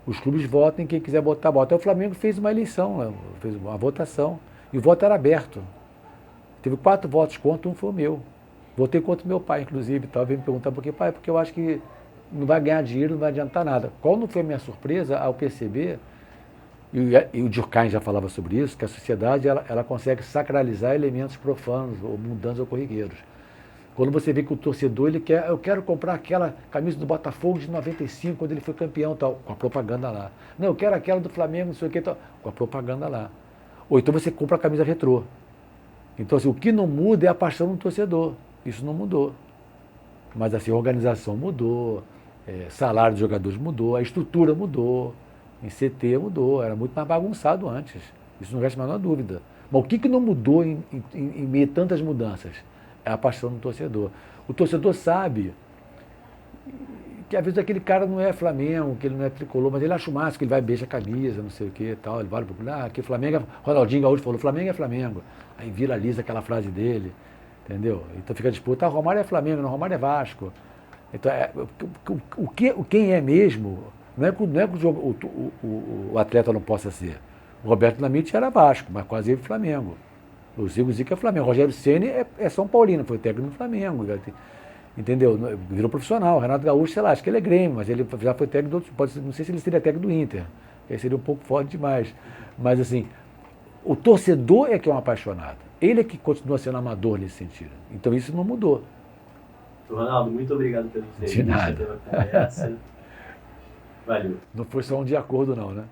Os clubes votem, quem quiser botar, bota. Aí o Flamengo fez uma eleição, fez uma votação, e o voto era aberto. Teve 4 votos contra, um foi o meu. Votei contra o meu pai, inclusive, tal. Veio me perguntar por quê, pai, porque eu acho que não vai ganhar dinheiro, não vai adiantar nada. Qual não foi a minha surpresa ao perceber, e o Durkheim já falava sobre isso, que a sociedade ela consegue sacralizar elementos profanos, ou mundanos ou corriqueiros. Quando você vê que o torcedor, eu quero comprar aquela camisa do Botafogo de 95, quando ele foi campeão, tal, com a propaganda lá. Não, eu quero aquela do Flamengo, não sei o que, tal, com a propaganda lá. Ou então você compra a camisa retrô. Então, assim, o que não muda é a paixão do torcedor. Isso não mudou. Mas, assim, a organização mudou, salário dos jogadores mudou, a estrutura mudou, em CT mudou, era muito mais bagunçado antes. Isso não resta a menor dúvida. Mas o que não mudou em meio a tantas mudanças? É a paixão do torcedor. O torcedor sabe que às vezes aquele cara não é Flamengo, que ele não é tricolor, mas ele acha o máximo, que ele vai beijar a camisa, não sei o que e tal, ele vai procurar, que Flamengo é... Ronaldinho Gaúcho falou, Flamengo é Flamengo. Aí viraliza aquela frase dele, entendeu? Então fica a disputa, Romário é Flamengo, não, Romário é Vasco. Então, quem é mesmo, não é que o atleta não possa ser. O Roberto Dinamite era Vasco, mas quase ele Flamengo. O Zico é Flamengo. O Rogério Ceni é São Paulino, foi técnico do Flamengo. Entendeu? Virou profissional. Renato Gaúcho, sei lá, acho que ele é Grêmio, mas ele já foi técnico do outro, não sei se ele seria técnico do Inter. Aí seria um pouco forte demais. Mas assim, o torcedor é que é um apaixonado. Ele é que continua sendo amador nesse sentido. Então isso não mudou. Ronaldo, muito obrigado pela entrevista, De nada. pela conversa. Valeu. Não foi só um de acordo não, né?